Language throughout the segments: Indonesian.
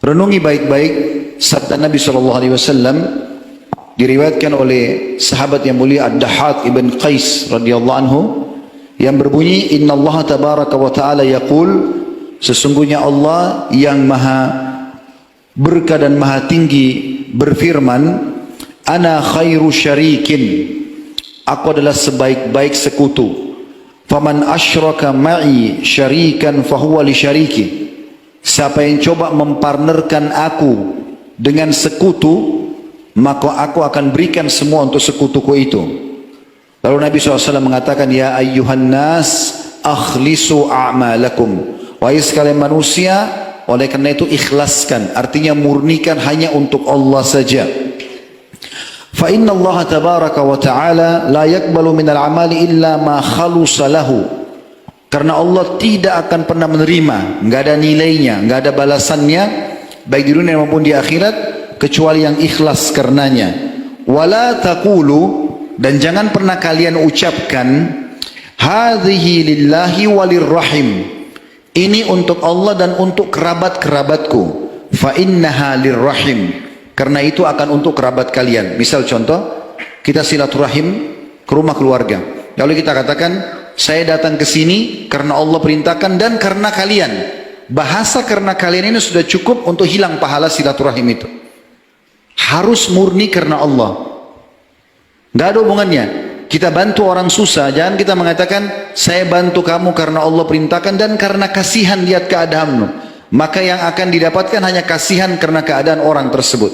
Renungi baik-baik sabda Nabi SAW diriwayatkan oleh sahabat yang mulia Ad-Dahhak ibn Qais radhiyallahu anhu yang berbunyi, Inna Allah tabaraka wa ta'ala yaqul, sesungguhnya Allah yang maha berkah dan maha tinggi berfirman, Ana khairu syarikin, aku adalah sebaik-baik sekutu. Faman asyraka ma'i syarikan fahuwa li syariki, siapa yang coba mempartnerkan aku dengan sekutu, maka aku akan berikan semua untuk sekutuku itu. Lalu Nabi SAW mengatakan, Ya ayyuhan nas akhlisu a'malakum, wahai sekalian manusia, oleh karena itu ikhlaskan, artinya murnikan hanya untuk Allah saja. Fa inna Allah tabaraka wa ta'ala la yakbalu minal amali illa ma khalusa lahu, karena Allah tidak akan pernah menerima, enggak ada nilainya, enggak ada balasannya baik di dunia maupun di akhirat kecuali yang ikhlas karenanya. Wala taqulu, dan jangan pernah kalian ucapkan, hadhihi lillahi walirrahim, ini untuk Allah dan untuk kerabat-kerabatku. Fa innaha lirrahim, karena itu akan untuk kerabat kalian. Misal contoh, kita silaturahim ke rumah keluarga, lalu kita katakan, saya datang ke sini karena Allah perintahkan dan karena kalian. Bahasa karena kalian ini sudah cukup untuk hilang pahala silaturahim itu. Harus murni karena Allah. Nggak ada hubungannya. Kita bantu orang susah, jangan kita mengatakan saya bantu kamu karena Allah perintahkan dan karena kasihan lihat keadaanmu. Maka yang akan didapatkan hanya kasihan karena keadaan orang tersebut.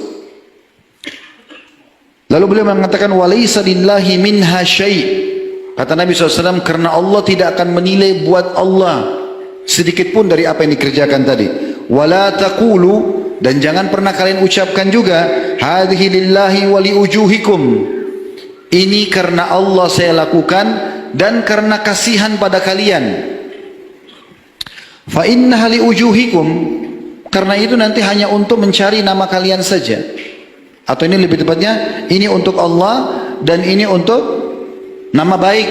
Lalu beliau mengatakan walaysa lillahi minha syai'. Kata Nabi SAW, karena Allah tidak akan menilai buat Allah sedikit pun dari apa yang dikerjakan tadi. Wala taqulu, dan jangan pernah kalian ucapkan juga, hadhihi lillahi wa liujuhikum, ini karena Allah saya lakukan dan karena kasihan pada kalian. Fa innaha liujuhikum, karena itu nanti hanya untuk mencari nama kalian saja. Atau ini lebih tepatnya, ini untuk Allah dan ini untuk nama baik.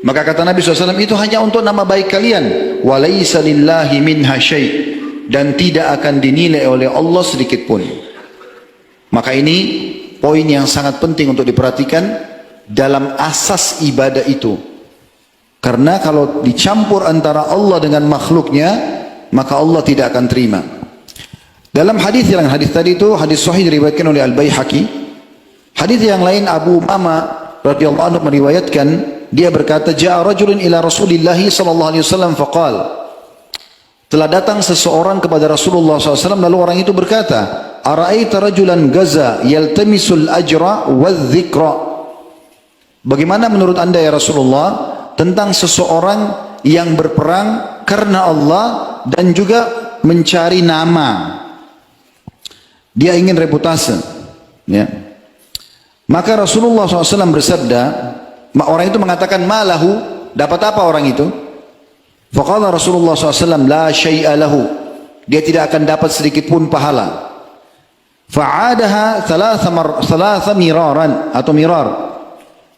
Maka kata Nabi SAW, itu hanya untuk nama baik kalian. Walaysa lillahi minha syai', dan tidak akan dinilai oleh Allah sedikit pun. Maka ini poin yang sangat penting untuk diperhatikan dalam asas ibadah itu. Karena kalau dicampur antara Allah dengan makhluknya, maka Allah tidak akan terima. Dalam hadis yang hadis tadi itu hadis sahih diriwayatkan oleh Al-Baihaqi. Hadis yang lain Abu Umamah radhiyallahu anhu meriwayatkan, dia berkata, Ja'a rajulun ila Rasulillah sallallahu alaihi wasallam faqala, telah datang seseorang kepada Rasulullah SAW, lalu orang itu berkata, Ara'aita rajulan gaza yaltamisul ajra wadh-dhikra, bagaimana menurut anda ya Rasulullah tentang seseorang yang berperang karena Allah dan juga mencari nama, dia ingin reputasi, ya. Maka Rasulullah SAW bersabda, orang itu mengatakan, malahu, dapat apa orang itu? Faqala Rasulullah SAW, la syai'a lahu, dia tidak akan dapat sedikit pun pahala. Fa'adaha thalatha miraran, atau mirar,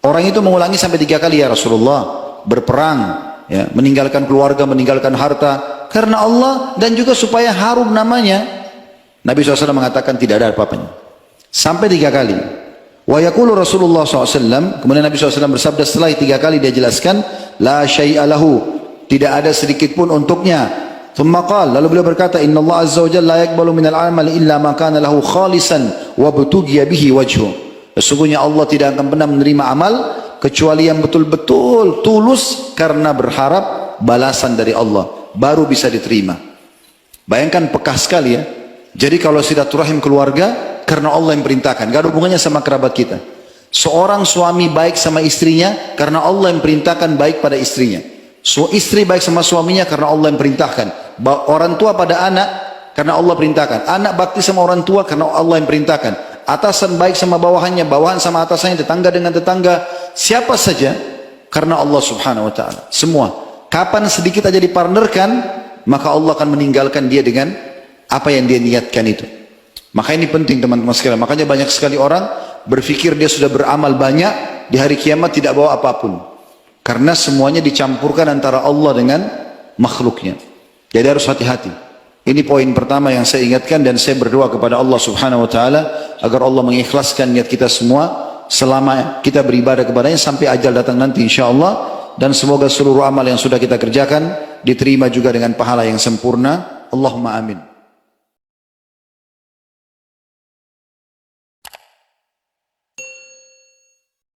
orang itu mengulangi sampai 3 kali, ya Rasulullah, berperang, ya, meninggalkan keluarga, meninggalkan harta karena Allah dan juga supaya harum namanya. Nabi SAW mengatakan tidak ada apa-apanya sampai 3 kali. Wa yaqulu Rasulullah SAW, kemudian Nabi SAW bersabda setelah 3 kali dia jelaskan, la syai'a lahu, tidak ada sedikit pun untuknya. Thumma qala, lalu beliau berkata, Inna Allah azza wa jalla la yakbalu minal amali illa ma kana lahu khalisan wa butughiya bihi wajhu, sesungguhnya Allah tidak akan pernah menerima amal kecuali yang betul-betul tulus karena berharap balasan dari Allah, baru bisa diterima. Bayangkan pekah sekali ya. Jadi kalau silaturahim keluarga karena Allah yang perintahkan, gak ada hubungannya sama kerabat kita. Seorang suami baik sama istrinya karena Allah yang perintahkan baik pada istrinya. Istri baik sama suaminya karena Allah yang perintahkan. Orang tua pada anak karena Allah perintahkan. Anak bakti sama orang tua karena Allah yang perintahkan. Atasan baik sama bawahannya, bawahan sama atasannya, tetangga dengan tetangga, siapa saja karena Allah subhanahu wa ta'ala. Semua. Kapan sedikit aja dipartnerkan, maka Allah akan meninggalkan dia dengan apa yang dia niatkan itu. Maka ini penting teman-teman sekalian. Makanya banyak sekali orang berpikir dia sudah beramal banyak, di hari kiamat tidak bawa apapun. Karena semuanya dicampurkan antara Allah dengan makhluknya. Jadi harus hati-hati. Ini poin pertama yang saya ingatkan, dan saya berdoa kepada Allah Subhanahu wa taala agar Allah mengikhlaskan niat kita semua selama kita beribadah kepadanya sampai ajal datang nanti insyaallah, dan semoga seluruh amal yang sudah kita kerjakan diterima juga dengan pahala yang sempurna. Allahumma amin.